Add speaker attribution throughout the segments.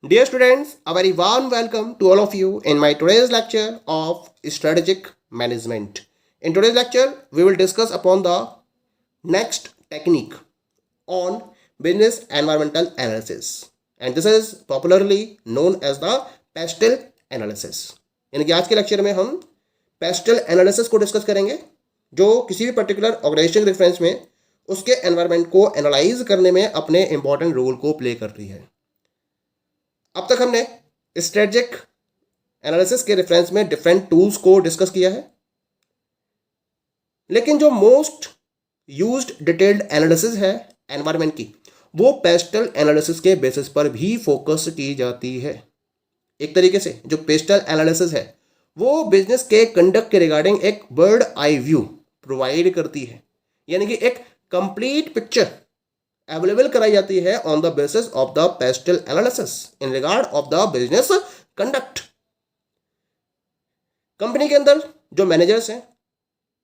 Speaker 1: Dear students, a very warm welcome to all of you in my today's lecture of strategic management. In today's lecture, we will discuss upon the next technique on business environmental analysis, and this is popularly known as the pastel analysis. यानी कि आज के lecture में हम pastel analysis को discuss करेंगे जो किसी भी पर्टिकुलर ऑर्गेनाइजेशन के रेफरेंस में उसके एनवायरनमेंट को एनालाइज करने में अपने इंपॉर्टेंट रोल को प्ले करती है. अब तक हमने स्ट्रेटेजिक एनालिसिस के रेफरेंस में डिफरेंट टूल्स को डिस्कस किया है, लेकिन जो मोस्ट यूज्ड डिटेल्ड एनालिसिस है एनवायरनमेंट की, वो पेस्टल एनालिसिस के बेसिस पर भी फोकस की जाती है. एक तरीके से जो पेस्टल एनालिसिस है वो बिजनेस के कंडक्ट के रिगार्डिंग एक बर्ड आई व्यू प्रोवाइड करती है, यानी कि एक कंप्लीट पिक्चर अवेलेबल कराई जाती है on the basis of the pastel analysis in regard of the business conduct. Company के अंदर जो मैनेजर्स हैं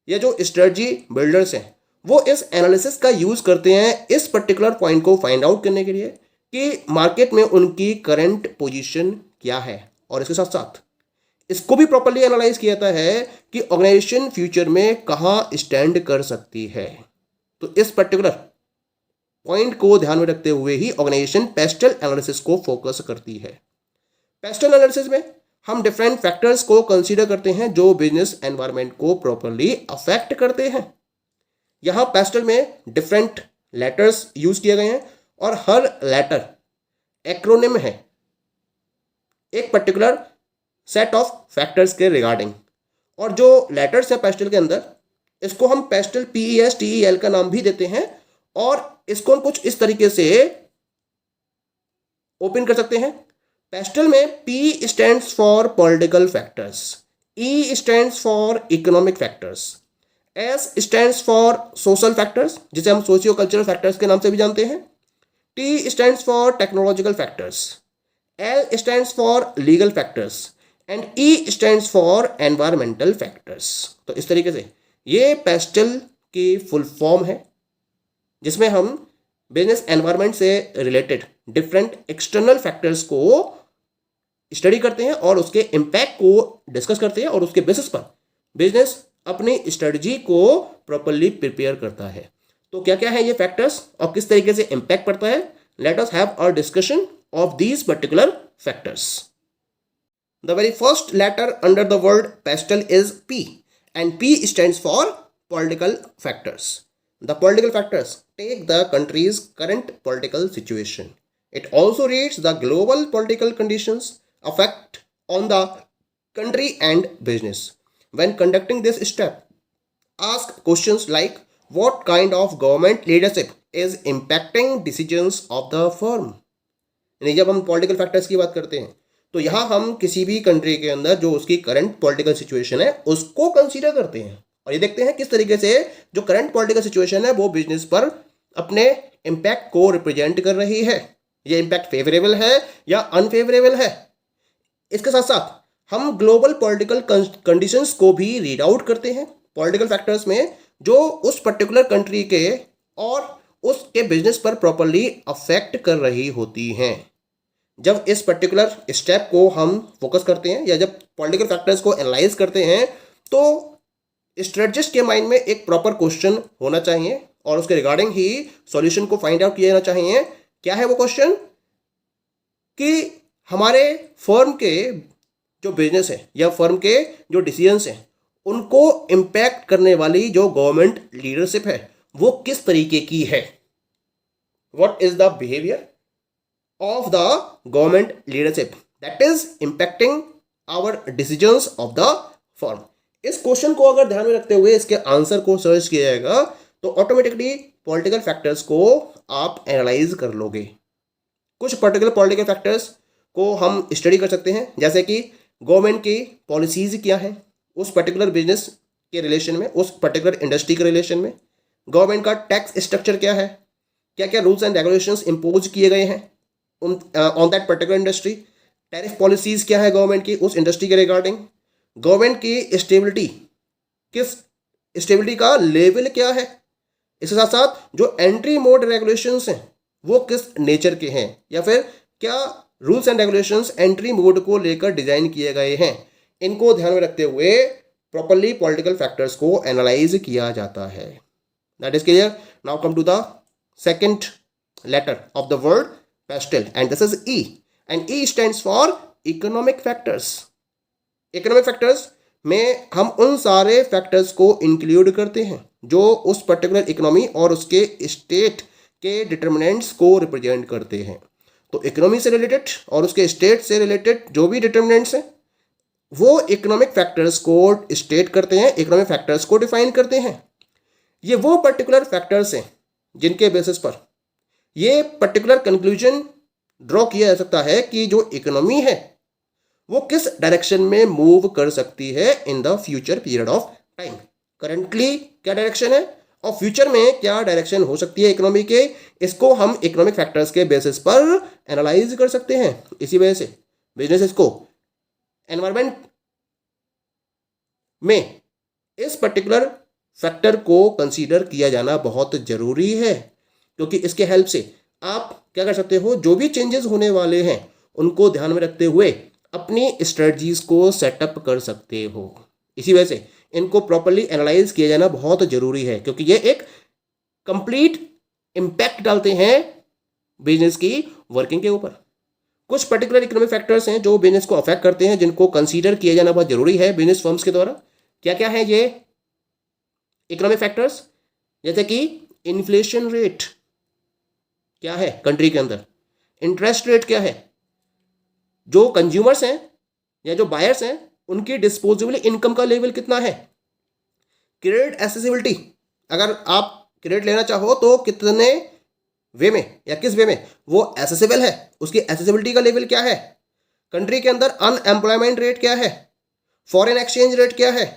Speaker 1: या जो स्ट्रेटजी बिल्डर्स हैं वो इस एनालिसिस का यूज करते हैं इस पर्टिकुलर पॉइंट को फाइंड आउट करने के लिए कि मार्केट में उनकी करंट पोजीशन क्या है, और इसके साथ साथ इसको भी प्रॉपर्ली एनालाइज किया जाता है कि ऑर्गेनाइजेशन फ्यूचर में कहाँ स्टैंड कर सकती है. तो इस पर्टिकुलर पॉइंट को ध्यान में रखते हुए ही ऑर्गेनाइजेशन पेस्टल एनालिसिस को फोकस करती है. पेस्टल एनालिसिस में हम डिफरेंट फैक्टर्स को कंसीडर करते हैं जो बिजनेस एनवायरनमेंट को प्रॉपर्ली अफेक्ट करते हैं. यहाँ पेस्टल में डिफरेंट लेटर्स यूज किए गए हैं और हर लेटर एक्रोनिम है एक पर्टिकुलर सेट ऑफ फैक्टर्स के रिगार्डिंग. और जो लेटर्स हैं पेस्टल के अंदर, इसको हम पेस्टल PESTEL का नाम भी देते हैं, और इसको हम कुछ इस तरीके से ओपन कर सकते हैं. पेस्टल में P stands for political factors, E stands for economic factors, S stands for social factors जिसे हम सोशियो कल्चरल फैक्टर्स के नाम से भी जानते हैं, T stands for technological factors, L stands for legal factors and E stands for environmental factors. तो इस तरीके से ये पेस्टल की फुल फॉर्म है जिसमें हम बिजनेस एनवायरनमेंट से रिलेटेड डिफरेंट एक्सटर्नल फैक्टर्स को स्टडी करते हैं और उसके इम्पैक्ट को डिस्कस करते हैं, और उसके बेसिस पर बिजनेस अपनी स्ट्रेटजी को प्रॉपर्ली प्रिपेयर करता है. तो क्या क्या है ये फैक्टर्स और किस तरीके से इम्पैक्ट पड़ता है, let us have a discussion of these particular factors. The very first letter under the word PESTEL is P, and P stands for political factors. The political factors take the country's current political situation. It also reads the global political conditions affect on the country and business. When conducting this step, ask questions like what kind of government leadership is impacting decisions of the firm. यानी जब हम political factors की बात करते हैं तो यहाँ हम किसी भी कंट्री के अंदर जो उसकी करंट पॉलिटिकल सिचुएशन है उसको कंसीडर करते हैं, और ये देखते हैं किस तरीके से जो करंट पॉलिटिकल सिचुएशन है वो बिजनेस पर अपने इम्पैक्ट को रिप्रेजेंट कर रही है. ये इम्पैक्ट फेवरेबल है या अनफेवरेबल है. इसके साथ साथ हम ग्लोबल पॉलिटिकल कंडीशंस को भी रीड आउट करते हैं पॉलिटिकल फैक्टर्स में जो उस पर्टिकुलर कंट्री के और उसके बिजनेस पर प्रॉपर्ली अफेक्ट कर रही होती हैं. जब इस पर्टिकुलर स्टेप को हम फोकस करते हैं या जब पॉलिटिकल फैक्टर्स को एनालाइज करते हैं तो स्ट्रेटजिस्ट के माइंड में एक प्रॉपर क्वेश्चन होना चाहिए और उसके रिगार्डिंग ही सॉल्यूशन को फाइंड आउट किया जाना चाहिए. क्या है वो क्वेश्चन कि हमारे फर्म के जो बिजनेस है या फर्म के जो डिसीजंस हैं उनको इम्पैक्ट करने वाली जो गवर्नमेंट लीडरशिप है वो किस तरीके की है. What is the behaviour of the government leadership that is impacting our decisions of the firm. इस क्वेश्चन को अगर ध्यान में रखते हुए इसके आंसर को सर्च किया जाएगा तो ऑटोमेटिकली पॉलिटिकल फैक्टर्स को आप एनालाइज कर लोगे. कुछ पर्टिकुलर पॉलिटिकल फैक्टर्स को हम स्टडी कर सकते हैं, जैसे कि गवर्नमेंट की पॉलिसीज क्या है उस पर्टिकुलर बिजनेस के रिलेशन में, उस पर्टिकुलर इंडस्ट्री के रिलेशन में. गवर्नमेंट का टैक्स स्ट्रक्चर क्या है, क्या क्या रूल्स एंड रेगुलेशंस इम्पोज किए गए हैं on that particular industry. Tariff policies क्या है गवर्नमेंट की उस इंडस्ट्री के रिगार्डिंग. गवर्नमेंट की स्टेबिलिटी, किस स्टेबिलिटी का लेवल क्या है. इसके साथ साथ जो एंट्री मोड रेगुलेशंस हैं वो किस नेचर के हैं, या फिर क्या rules and regulations entry mode को लेकर डिजाइन किए गए हैं। इनको ध्यान में रखते हुए प्रॉपर्ली पॉलिटिकल फैक्टर्स को एनालाइज किया जाता है। That is clear. Now come to the second letter of the word pastel and this is E and E stands for economic factors। economic factors में हम उन सारे फैक्टर्स को इंक्लूड करते हैं जो उस पर्टिकुलर इकोनॉमी और उसके स्टेट के डिटर्मिनेंट्स को रिप्रेजेंट करते हैं। तो इकोनॉमी से रिलेटेड और उसके स्टेट से रिलेटेड जो भी डिटर्मिनेंट्स हैं वो इकोनॉमिक फैक्टर्स को स्टेट करते हैं, इकोनॉमिक फैक्टर्स को डिफाइन करते हैं। ये वो पर्टिकुलर फैक्टर्स हैं जिनके बेसिस पर ये पर्टिकुलर कंक्लूजन ड्रॉ किया जा सकता है कि जो इकोनॉमी है वो किस डायरेक्शन में मूव कर सकती है in the future period of time. Currently क्या डायरेक्शन है और फ्यूचर में क्या डायरेक्शन हो सकती है इकोनॉमी के, इसको हम इकोनॉमिक फैक्टर्स के बेसिस पर एनालाइज कर सकते हैं। इसी वजह से बिजनेसेस को एनवायरमेंट में इस पर्टिकुलर फैक्टर को कंसीडर किया जाना बहुत जरूरी है, क्योंकि इसके हेल्प से आप क्या कर सकते हो, जो भी चेंजेस होने वाले हैं उनको ध्यान में रखते हुए अपनी स्ट्रेटजीज को सेटअप कर सकते हो। इसी वजह से इनको प्रॉपर्ली एनालाइज किया जाना बहुत जरूरी है, क्योंकि ये एक कंप्लीट इम्पैक्ट डालते हैं बिजनेस की वर्किंग के ऊपर। कुछ पर्टिकुलर इकोनॉमिक फैक्टर्स हैं जो बिजनेस को अफेक्ट करते हैं, जिनको कंसीडर किया जाना बहुत जरूरी है बिजनेस फर्म्स के द्वारा। क्या क्या है ये इकोनॉमिक फैक्टर्स? जैसे कि इन्फ्लेशन रेट क्या है कंट्री के अंदर, इंटरेस्ट रेट क्या है, जो कंज्यूमर्स हैं या जो बायर्स हैं उनकी डिस्पोजेबल इनकम का लेवल कितना है, क्रेडिट एसेसिबिलिटी, अगर आप क्रेडिट लेना चाहो तो कितने वे में या किस वे में वो एसेसिबल है, उसकी एसेसिबिलिटी का लेवल क्या है, कंट्री के अंदर अनएम्प्लॉयमेंट रेट क्या है, फॉरेन एक्सचेंज रेट क्या है,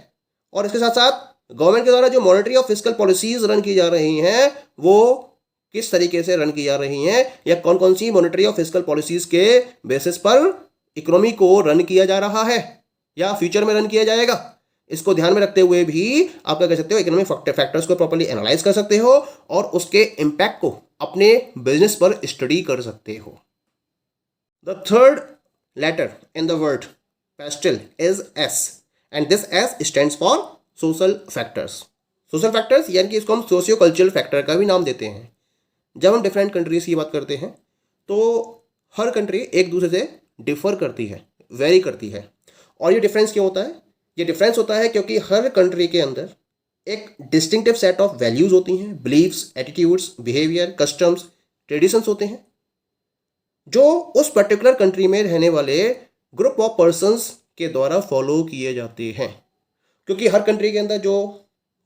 Speaker 1: और इसके साथ साथ गवर्नमेंट के द्वारा जो मॉनेटरी और फिस्कल पॉलिसीज रन की जा रही हैं वो किस तरीके से रन की जा रही हैं, या कौन कौन सी मॉनेटरी और फिस्कल पॉलिसीज के बेसिस पर इकोनॉमी को रन किया जा रहा है या फ्यूचर में रन किया जाएगा। इसको ध्यान में रखते हुए भी आप क्या कर सकते हो, इकोनॉमिक फैक्टर्स को प्रॉपर्ली एनालाइज कर सकते हो और उसके इम्पैक्ट को अपने बिजनेस पर स्टडी कर सकते हो। The third letter in the word PESTEL is S and this S stands for social factors. Social factors यानी कि इसको हम सोशियो कल्चरल फैक्टर का भी नाम देते हैं। जब हम डिफरेंट कंट्रीज की बात करते हैं तो हर कंट्री एक दूसरे से डिफर करती है, वेरी करती है। और ये डिफरेंस क्यों होता है? ये डिफरेंस होता है क्योंकि हर कंट्री के अंदर एक डिस्टिंक्टिव सेट ऑफ वैल्यूज होती हैं, beliefs, attitudes, behaviour, customs, traditions होते हैं, जो उस पर्टिकुलर कंट्री में रहने वाले ग्रुप ऑफ पर्संस के द्वारा फॉलो किए जाते हैं। क्योंकि हर कंट्री के अंदर जो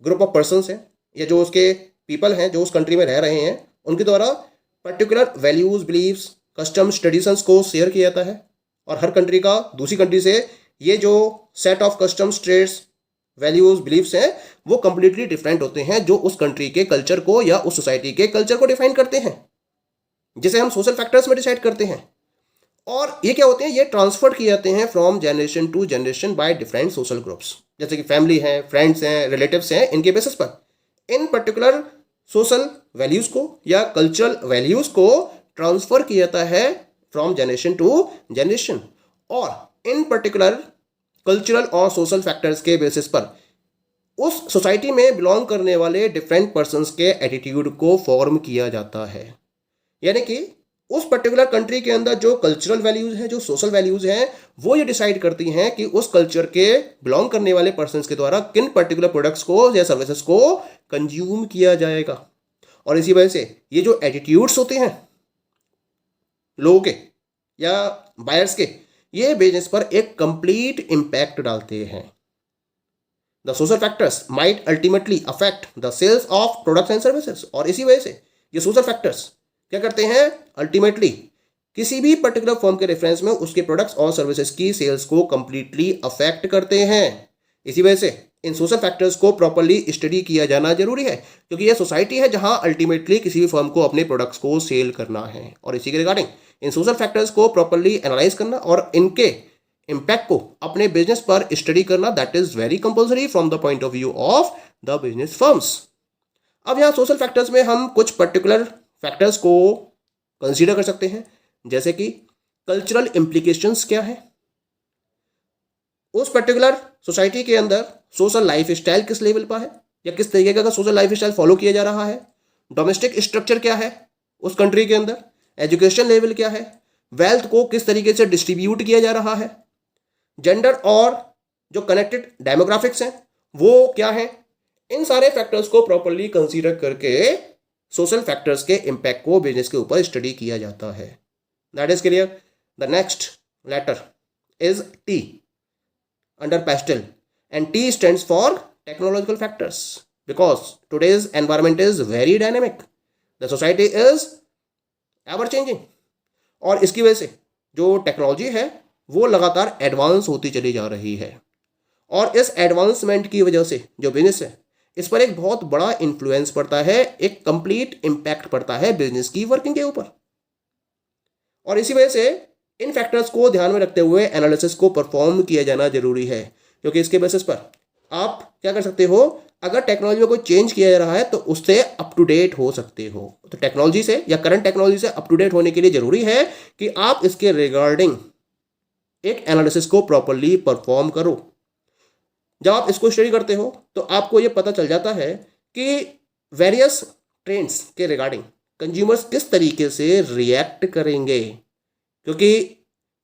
Speaker 1: ग्रुप ऑफ पर्संस हैं या जो उसके पीपल हैं जो उस कंट्री में रह रहे हैं उनके द्वारा particular values, beliefs, customs, traditions को शेयर किया जाता है। और हर कंट्री का दूसरी कंट्री से ये जो set of customs, trades, values, beliefs हैं वो कंप्लीटली डिफरेंट होते हैं, जो उस कंट्री के कल्चर को या उस सोसाइटी के कल्चर को डिफाइन करते हैं, जिसे हम सोशल फैक्टर्स में डिसाइड करते हैं। और ये क्या होते हैं, ये ट्रांसफर किए जाते हैं from generation to generation by different social groups, जैसे कि फैमिली है, फ्रेंड्स हैं, रिलेटिव्स हैं, इनके बेसिस पर इन पर्टिकुलर सोशल वैल्यूज को या कल्चरल वैल्यूज को ट्रांसफर किया जाता है फ्रॉम जनरेशन टू जनरेशन। और इन पर्टिकुलर कल्चरल और सोशल फैक्टर्स के बेसिस पर उस सोसाइटी में बिलोंग करने वाले डिफरेंट पर्सन्स के एटीट्यूड को फॉर्म किया जाता है। यानी कि उस पर्टिकुलर कंट्री के अंदर जो कल्चरल वैल्यूज हैं, जो सोशल वैल्यूज हैं, वो ये डिसाइड करती हैं कि उस कल्चर के बिलोंग करने वाले पर्सन्स के द्वारा किन पर्टिकुलर प्रोडक्ट्स को या सर्विसेज को कंज्यूम किया जाएगा। और इसी वजह से ये जो एटीट्यूड्स होते हैं लोगों के या बायर्स के, ये बिजनेस पर एक कंप्लीट इंपैक्ट डालते हैं। The social factors might ultimately affect the sales of products and services. और इसी वजह से ये सोशल फैक्टर्स क्या करते हैं, अल्टीमेटली किसी भी पर्टिकुलर फर्म के रेफरेंस में उसके प्रोडक्ट्स और सर्विसेज की सेल्स को कंप्लीटली अफेक्ट करते हैं। इसी वजह से इन सोशल फैक्टर्स को प्रॉपर्ली स्टडी किया जाना जरूरी है, क्योंकि यह सोसाइटी है जहां अल्टीमेटली किसी भी फर्म को अपने प्रोडक्ट्स को सेल करना है। और इसी के रिगार्डिंग इन सोशल फैक्टर्स को प्रॉपर्ली एनालाइज करना और इनके इम्पैक्ट को अपने बिजनेस पर स्टडी करना, that is very compulsory from the point of view of the business firms. अब यहाँ सोशल फैक्टर्स में हम कुछ पर्टिकुलर फैक्टर्स को कंसीडर कर सकते हैं, जैसे कि कल्चरल इम्प्लीकेशंस क्या है, उस पर्टिकुलर सोसाइटी के अंदर सोशल लाइफ स्टाइल किस लेवल पर है या किस तरीके का सोशल लाइफ स्टाइल फॉलो किया जा रहा है, डोमेस्टिक स्ट्रक्चर क्या है उस कंट्री के अंदर, एजुकेशन लेवल क्या है, वेल्थ को किस तरीके से डिस्ट्रीब्यूट किया जा रहा है, जेंडर और जो कनेक्टेड डेमोग्राफिक्स हैं वो क्या है। इन सारे फैक्टर्स को प्रॉपरली कंसीडर करके सोशल फैक्टर्स के इम्पैक्ट को बिजनेस के ऊपर स्टडी किया जाता है। That is clear. The next letter is T under pastel, and T stands for technological factors because today's environment is very dynamic, the society is ever changing, और इसकी वजह से जो टेक्नोलॉजी है वो लगातार एडवांस होती चली जा रही है और इस एडवांसमेंट की वजह से जो बिजनेस है इस पर एक बहुत बड़ा इन्फ्लुएंस पड़ता है, एक कंप्लीट इम्पैक्ट पड़ता है बिजनेस की वर्किंग के ऊपर। और इसी वजह से इन फैक्टर्स को ध्यान में रखते हुए एनालिसिस को परफॉर्म किया जाना जरूरी है, क्योंकि इसके बेसिस पर आप क्या कर सकते हो, अगर टेक्नोलॉजी में कोई चेंज किया जा रहा है तो उससे अप टू डेट हो सकते हो। तो टेक्नोलॉजी से या करंट टेक्नोलॉजी से अप टू डेट होने के लिए जरूरी है कि आप इसके रिगार्डिंग एक एनालिसिस को प्रॉपरली परफॉर्म करो। जब आप इसको स्टडी करते हो तो आपको ये पता चल जाता है कि वेरियस ट्रेंड्स के रिगार्डिंग कंज्यूमर्स किस तरीके से रिएक्ट करेंगे, क्योंकि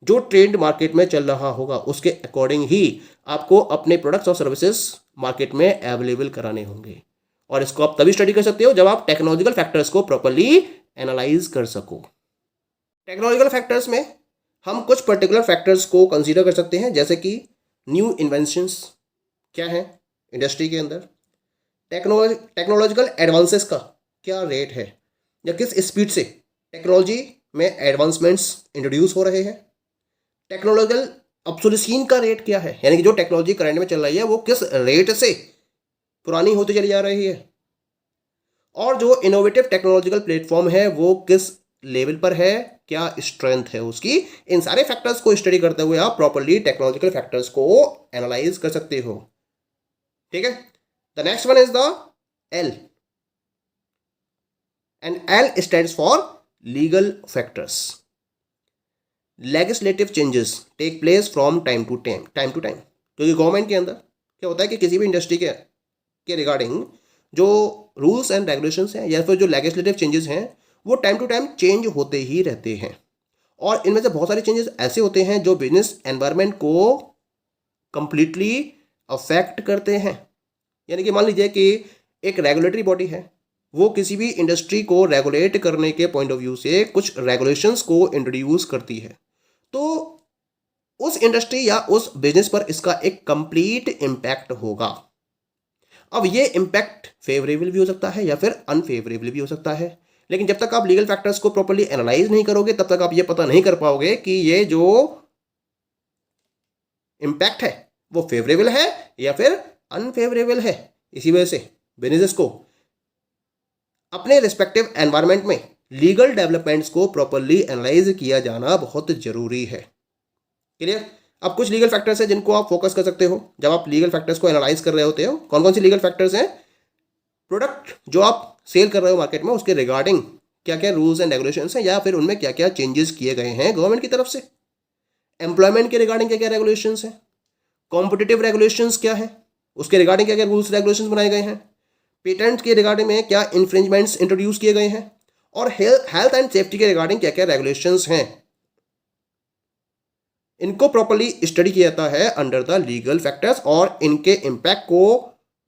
Speaker 1: जो ट्रेंड मार्केट में चल रहा होगा उसके अकॉर्डिंग ही आपको अपने प्रोडक्ट्स और सर्विसेज मार्केट में अवेलेबल कराने होंगे। और इसको आप तभी स्टडी कर सकते हो जब आप टेक्नोलॉजिकल फैक्टर्स को प्रॉपर्ली एनालाइज कर सको। टेक्नोलॉजिकल फैक्टर्स में हम कुछ पर्टिकुलर फैक्टर्स को कंसीडर कर सकते हैं, जैसे कि न्यू इन्वेंशंस क्या है इंडस्ट्री के अंदर, टेक्नोलॉजिकल एडवांसेस का क्या रेट है या किस स्पीड से टेक्नोलॉजी में एडवांसमेंट्स इंट्रोड्यूस हो रहे हैं, टेक्नोलॉजिकल ऑब्सोलेसेंस का रेट क्या है, यानी कि जो टेक्नोलॉजी करंट में चल रही है वो किस रेट से पुरानी होती चली जा रही है, और जो इनोवेटिव टेक्नोलॉजिकल प्लेटफॉर्म है वो किस लेवल पर है, क्या स्ट्रेंथ है उसकी। इन सारे फैक्टर्स को स्टडी करते हुए आप प्रॉपर्ली टेक्नोलॉजिकल फैक्टर्स को एनालाइज कर सकते हो। ठीक है। The next one is the L, and L stands for legal factors. Legislative changes take place from time to time, क्योंकि गवर्नमेंट के अंदर क्या होता है कि किसी भी इंडस्ट्री के रिगार्डिंग जो रूल्स एंड रेगुलेशंस हैं या फिर जो लेजिस्लेटिव चेंजेस हैं वो टाइम टू टाइम चेंज होते ही रहते हैं, और इनमें से बहुत सारे चेंजेस ऐसे होते हैं जो बिजनेस एनवायरनमेंट को कंप्लीटली अफेक्ट करते हैं। यानी कि मान लीजिए कि एक रेगुलेटरी बॉडी है, वो किसी भी इंडस्ट्री को रेगुलेट करने के पॉइंट ऑफ व्यू से कुछ रेगुलेशंस को इंट्रोड्यूस करती है, तो उस इंडस्ट्री या उस बिजनेस पर इसका एक कंप्लीट इम्पैक्ट होगा। अब ये इम्पैक्ट फेवरेबल भी हो सकता है या फिर अनफेवरेबल भी हो सकता है, लेकिन जब तक आप लीगल फैक्टर्स को प्रॉपर्ली एनालाइज नहीं करोगे तब तक आप ये पता नहीं कर पाओगे कि ये जो इम्पैक्ट है वो फेवरेबल है या फिर अनफेवरेबल है। इसी वजह से बिजनेस को अपने रिस्पेक्टिव एनवायरनमेंट में लीगल डेवलपमेंट्स को प्रॉपर्ली एनालाइज किया जाना बहुत जरूरी है। क्लियर। अब कुछ लीगल फैक्टर्स हैं जिनको आप फोकस कर सकते हो जब आप लीगल फैक्टर्स को एनालाइज कर रहे होते हो। कौन कौन सी लीगल फैक्टर्स हैं? प्रोडक्ट जो आप सेल कर रहे हो मार्केट में उसके रिगार्डिंग क्या क्या रूल्स एंड रेगुलेशंस हैं या फिर उनमें क्या क्या चेंजेस किए गए हैं गवर्नमेंट की तरफ से। एम्प्लॉयमेंट के रिगार्डिंग क्या क्या रेगुलेशंस हैं, कॉम्पिटिटिव रेगुलेशंस क्या है, उसके रिगार्डिंग क्या क्या रूल्स रेगुलेशंस बनाए गए हैं, पेटेंट के रिगार्डिंग में क्या इन्फ्रिंजमेंट्स इंट्रोड्यूस किए गए हैं, और हेल्थ एंड सेफ्टी के रिगार्डिंग क्या क्या रेगुलेशंस हैं। इनको प्रॉपर्ली स्टडी किया जाता है अंडर द लीगल फैक्टर्स और इनके इम्पैक्ट को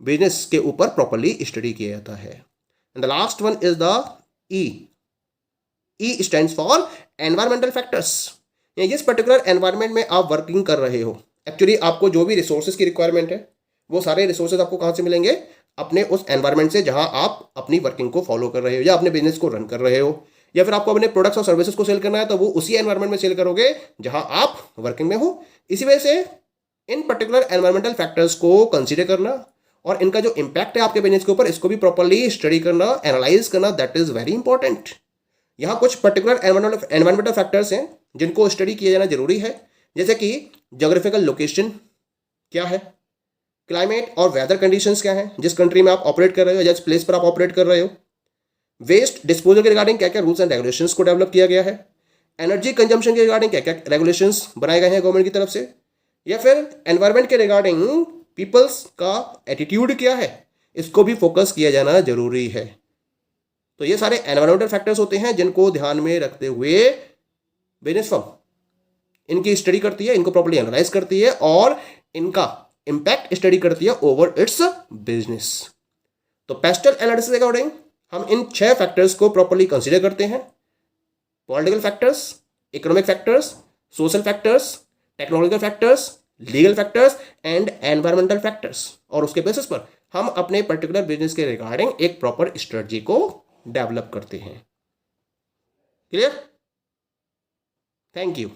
Speaker 1: बिजनेस के ऊपर प्रॉपर्ली स्टडी किया जाता है। And the last one is the E. E stands for environmental factors. जिस पर्टिकुलर एनवायरमेंट में आप वर्किंग कर रहे हो, एक्चुअली आपको जो भी रिसोर्सेज की रिक्वायरमेंट है वो सारे रिसोर्सेज आपको कहाँ से मिलेंगे? अपने उस एनवायरमेंट से जहां आप अपनी वर्किंग को फॉलो कर रहे हो या अपने बिजनेस को रन कर रहे हो, या फिर आपको अपने प्रोडक्ट्स और सर्विसेज को सेल करना है तो वो उसी एनवायरमेंट में सेल करोगे जहां आप वर्किंग में हो। इसी वजह से इन पर्टिकुलर एनवायरमेंटल फैक्टर्स को कंसीडर करना और इनका जो इम्पैक्ट है आपके बिजनेस के ऊपर इसको भी प्रॉपर्ली स्टडी करना, एनालाइज करना, दैट इज वेरी इंपॉर्टेंट। यहाँ कुछ पर्टिकुलर एनवायरमेंटल फैक्टर्स हैं जिनको स्टडी किया जाना जरूरी है, जैसे कि जोग्राफिकल लोकेशन क्या है, क्लाइमेट और वेदर कंडीशंस क्या है जिस कंट्री में आप ऑपरेट कर रहे हो या जिस प्लेस पर आप ऑपरेट कर रहे हो, वेस्ट डिस्पोजल के रिगार्डिंग क्या क्या रूल्स एंड रेगुलेशंस को डेवलप किया गया है, एनर्जी कंजम्पशन के रिगार्डिंग क्या क्या रेगुलेशंस बनाए गए हैं गवर्नमेंट की तरफ से, या फिर एनवायरनमेंट के रिगार्डिंग पीपल्स का एटीट्यूड क्या है, इसको भी फोकस किया जाना जरूरी है। तो ये सारे एनवायरमेंटल फैक्टर्स होते हैं जिनको ध्यान में रखते हुए बिजनेस फर्म इनकी स्टडी करती है, इनको प्रॉपर्ली एनालाइज करती है और इनका इंपैक्ट स्टडी करती है ओवर इट्स बिजनेस। तो पेस्टल एनालिसिस अकॉर्डिंग हम इन 6 फैक्टर्स को प्रॉपर्ली कंसीडर करते हैं: political factors, economic factors, social factors, technological factors, legal factors and environmental factors. और उसके बेसिस पर हम अपने पर्टिकुलर बिजनेस के रिगार्डिंग एक प्रॉपर स्ट्रेटजी को डेवलप करते हैं। क्लियर? Thank you.